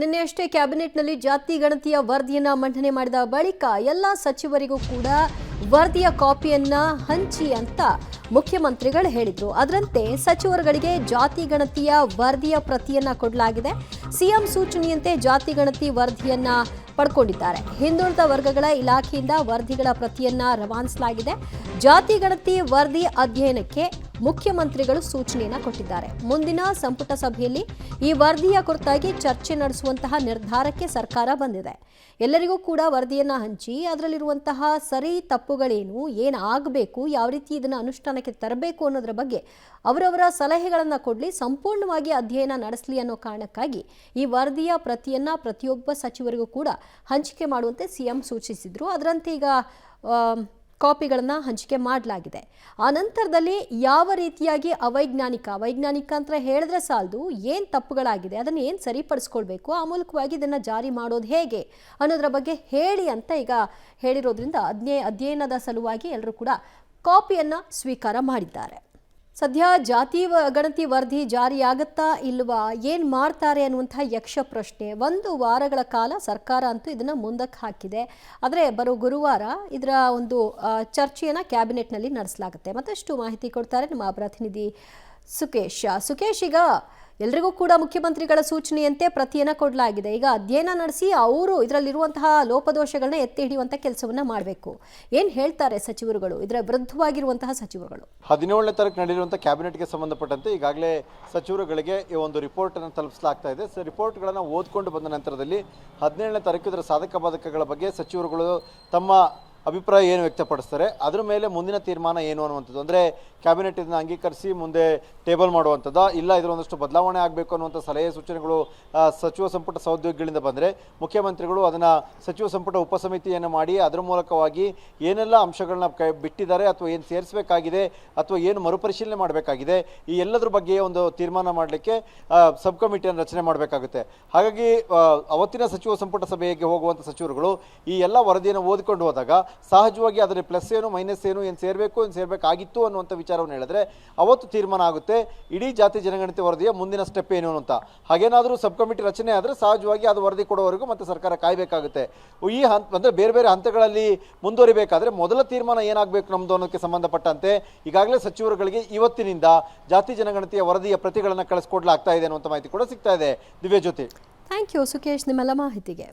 ನಿನ್ನೆಯಷ್ಟೇ ಕ್ಯಾಬಿನೆಟ್ನಲ್ಲಿ ಜಾತಿ ಗಣತಿಯ ವರದಿಯನ್ನ ಮಂಡನೆ ಮಾಡಿದ ಬಳಿಕ ಎಲ್ಲ ಸಚಿವರಿಗೂ ಕೂಡ ವರದಿಯ ಕಾಪಿಯನ್ನ ಹಂಚಿ ಅಂತ ಮುಖ್ಯಮಂತ್ರಿಗಳು ಹೇಳಿದ್ರು. ಅದರಂತೆ ಸಚಿವರುಗಳಿಗೆ ಜಾತಿ ಗಣತಿಯ ವರದಿಯ ಪ್ರತಿಯನ್ನ ಕೊಡಲಾಗಿದೆ. ಸಿಎಂ ಸೂಚನೆಯಂತೆ ಜಾತಿ ಗಣತಿ ವರದಿಯನ್ನ ಪಡ್ಕೊಂಡಿದ್ದಾರೆ. ಹಿಂದುಳಿದ ವರ್ಗಗಳ ಇಲಾಖೆಯಿಂದ ವರದಿಗಳ ಪ್ರತಿಯನ್ನ ರವಾನಿಸಲಾಗಿದೆ. ಜಾತಿ ಗಣತಿ ವರದಿ ಅಧ್ಯಯನಕ್ಕೆ ಮುಖ್ಯಮಂತ್ರಿಗಳು ಸೂಚನೆಯನ್ನ ಕೊಟ್ಟಿದ್ದಾರೆ. ಮುಂದಿನ ಸಂಪುಟ ಸಭೆಯಲ್ಲಿ ಈ ವರದಿಯ ಕುರಿತಾಗಿ ಚರ್ಚೆ ನಡೆಸುವಂತಹ ನಿರ್ಧಾರಕ್ಕೆ ಸರ್ಕಾರ ಬಂದಿದೆ. ಎಲ್ಲರಿಗೂ ಕೂಡ ವರದಿಯನ್ನ ಹಂಚಿ ಅದರಲ್ಲಿರುವಂತಹ ಸರಿ ತಪ್ಪುಗಳೇನು, ಏನಾಗಬೇಕು, ಯಾವ ರೀತಿ ಇದನ್ನು ಅನುಷ್ಠಾನಕ್ಕೆ ತರಬೇಕು ಅನ್ನೋದ್ರ ಬಗ್ಗೆ ಅವರವರ ಸಲಹೆಗಳನ್ನು ಕೊಡಲಿ, ಸಂಪೂರ್ಣವಾಗಿ ಅಧ್ಯಯನ ನಡೆಸಲಿ ಅನ್ನೋ ಕಾರಣಕ್ಕಾಗಿ ಈ ವರದಿಯ ಪ್ರತಿಯನ್ನ ಪ್ರತಿಯೊಬ್ಬ ಸಚಿವರಿಗೂ ಕೂಡ ಹಂಚಿಕೆ ಮಾಡುವಂತೆ ಸಿಎಂ ಸೂಚಿಸಿದ್ರು. ಅದರಂತೆ ಈಗ ಕಾಪಿಗಳನ್ನು ಹಂಚಿಕೆ ಮಾಡಲಾಗಿದೆ. ಆ ನಂತರದಲ್ಲಿ ಯಾವ ರೀತಿಯಾಗಿ ವೈಜ್ಞಾನಿಕ ಅಂತ ಹೇಳಿದ್ರೆ ಸಾಲದು, ಏನು ತಪ್ಪುಗಳಾಗಿದೆ ಅದನ್ನು ಏನು ಸರಿಪಡಿಸ್ಕೊಳ್ಬೇಕು, ಆ ಮೂಲಕವಾಗಿ ಇದನ್ನು ಜಾರಿ ಮಾಡೋದು ಹೇಗೆ ಅನ್ನೋದ್ರ ಬಗ್ಗೆ ಹೇಳಿ ಅಂತ ಈಗ ಹೇಳಿರೋದ್ರಿಂದ ಅಧ್ಯಯನದ ಸಲುವಾಗಿ ಎಲ್ಲರೂ ಕೂಡ ಕಾಪಿಯನ್ನು ಸ್ವೀಕಾರ ಮಾಡಿದ್ದಾರೆ. ಸದ್ಯ ಜಾತಿ ಗಣತಿ ವರದಿ ಜಾರಿಯಾಗತ್ತಾ ಇಲ್ವಾ, ಏನು ಮಾಡ್ತಾರೆ ಅನ್ನುವಂಥ ಯಕ್ಷ ಪ್ರಶ್ನೆ. 1 ವಾರಗಳ ಕಾಲ ಸರ್ಕಾರ ಅಂತೂ ಇದನ್ನು ಮುಂದಕ್ಕೆ ಹಾಕಿದೆ. ಆದರೆ ಬರೋ ಗುರುವಾರ ಇದರ ಒಂದು ಚರ್ಚೆಯನ್ನು ಕ್ಯಾಬಿನೆಟ್ನಲ್ಲಿ ನಡೆಸಲಾಗುತ್ತೆ. ಮತ್ತಷ್ಟು ಮಾಹಿತಿ ಕೊಡ್ತಾರೆ ನಮ್ಮ ಪ್ರತಿನಿಧಿ ಸುಕೇಶ್. ಈಗ ಎಲ್ರಿಗೂ ಕೂಡ ಮುಖ್ಯಮಂತ್ರಿಗಳ ಸೂಚನೆಯಂತೆ ಪ್ರತಿಯನ್ನ ಕೊಡಲಾಗಿದೆ. ಈಗ ಅಧ್ಯಯನ ನಡೆಸಿ ಅವರು ಇದರಲ್ಲಿರುವಂತಹ ಲೋಪದೋಷಗಳನ್ನ ಎತ್ತಿ ಹಿಡಿಯುವಂಥ ಕೆಲಸವನ್ನ ಮಾಡಬೇಕು. ಏನು ಹೇಳ್ತಾರೆ ಸಚಿವರುಗಳು, ಇದರ ವಿರುದ್ಧವಾಗಿರುವಂತಹ ಸಚಿವರುಗಳು? 17ನೇ ತಾರೀಕು ನಡೆಯುವಂಥ ಕ್ಯಾಬಿನೆಟ್ಗೆ ಸಂಬಂಧಪಟ್ಟಂತೆ ಈಗಾಗಲೇ ಸಚಿವರುಗಳಿಗೆ ಈ ಒಂದು ರಿಪೋರ್ಟನ್ನು ತಲುಪಿಸಲಾಗ್ತಾ ಇದೆ. ರಿಪೋರ್ಟ್ಗಳನ್ನು ಓದ್ಕೊಂಡು ಬಂದ ನಂತರದಲ್ಲಿ 17ನೇ ತಾರೀಕು ಇದರ ಸಾಧಕ ಬಾಧಕಗಳ ಬಗ್ಗೆ ಸಚಿವರುಗಳು ತಮ್ಮ ಅಭಿಪ್ರಾಯ ಏನು ವ್ಯಕ್ತಪಡಿಸ್ತಾರೆ, ಅದರ ಮೇಲೆ ಮುಂದಿನ ತೀರ್ಮಾನ ಏನು ಅನ್ನುವಂಥದ್ದು. ಅಂದರೆ ಕ್ಯಾಬಿನೆಟ್ ಇದನ್ನು ಅಂಗೀಕರಿಸಿ ಮುಂದೆ ಟೇಬಲ್ ಮಾಡುವಂಥದ್ದು, ಇಲ್ಲ ಇದರ ಒಂದಷ್ಟು ಬದಲಾವಣೆ ಆಗಬೇಕು ಅನ್ನುವಂಥ ಸಲಹೆ ಸೂಚನೆಗಳು ಸಚಿವ ಸಂಪುಟ ಸಹೋದ್ಯೋಗಿಗಳಿಂದ ಬಂದರೆ ಮುಖ್ಯಮಂತ್ರಿಗಳು ಅದನ್ನು ಸಚಿವ ಸಂಪುಟ ಉಪಸಮಿತಿಯನ್ನು ಮಾಡಿ ಅದರ ಮೂಲಕವಾಗಿ ಏನೆಲ್ಲ ಅಂಶಗಳನ್ನ ಬಿಟ್ಟಿದ್ದಾರೆ ಅಥವಾ ಏನು ಸೇರಿಸಬೇಕಾಗಿದೆ ಅಥವಾ ಏನು ಮರುಪರಿಶೀಲನೆ ಮಾಡಬೇಕಾಗಿದೆ ಈ ಎಲ್ಲದರ ಬಗ್ಗೆ ಒಂದು ತೀರ್ಮಾನ ಮಾಡಲಿಕ್ಕೆ ಸಬ್ ಕಮಿಟಿಯನ್ನು ರಚನೆ ಮಾಡಬೇಕಾಗುತ್ತೆ. ಹಾಗಾಗಿ ಅವತ್ತಿನ ಸಚಿವ ಸಂಪುಟ ಸಭೆಗೆ ಹೋಗುವಂಥ ಸಚಿವರುಗಳು ಈ ಎಲ್ಲ ವರದಿಯನ್ನು ಓದಿಕೊಂಡು ಹೋದಾಗ ಸಹಜವಾಗಿ ಅದರ ಪ್ಲಸ್ ಏನು ಮೈನಸ್ ಏನು ಸೇರಬೇಕು ಏನು ಸೇರಬೇಕಾಗಿತ್ತು ಅನ್ನುವಂಥ ವಿಚಾರವನ್ನು ಹೇಳಿದ್ರೆ ಅವತ್ತು ತೀರ್ಮಾನ ಆಗುತ್ತೆ ಇಡೀ ಜಾತಿ ಜನಗಣತಿ ವರದಿಯ ಮುಂದಿನ ಸ್ಟೆಪ್ ಏನು ಅಂತ. ಹಾಗೇನಾದರೂ ಸಬ್ ಕಮಿಟಿ ರಚನೆ ಆದರೆ ಸಹಜವಾಗಿ ಅದು ವರದಿ ಕೊಡುವವರೆಗೂ ಮತ್ತೆ ಸರ್ಕಾರ ಕಾಯಬೇಕಾಗುತ್ತೆ. ಈ ಅಂದರೆ ಬೇರೆ ಬೇರೆ ಹಂತಗಳಲ್ಲಿ ಮುಂದುವರಿಬೇಕಾದ್ರೆ ಮೊದಲ ತೀರ್ಮಾನ ಏನಾಗಬೇಕು ನಮ್ಮದು ಅನ್ನೋದಕ್ಕೆ ಸಂಬಂಧಪಟ್ಟಂತೆ ಈಗಾಗಲೇ ಸಚಿವರುಗಳಿಗೆ ಇವತ್ತಿನಿಂದ ಜಾತಿ ಜನಗಣತಿಯ ವರದಿಯ ಪ್ರತಿಗಳನ್ನು ಕಳಿಸ್ಕೊಡ್ಲಾಗ್ತಾ ಇದೆ ಅನ್ನುವಂಥ ಮಾಹಿತಿ ಕೂಡ ಸಿಗ್ತಾ ಇದೆ. ದಿವ್ಯ ಜ್ಯೋತಿ. ಥ್ಯಾಂಕ್ ಯು ಸುಕೇಶ್, ನಿಮ್ಮೆಲ್ಲ ಮಾಹಿತಿಗೆ.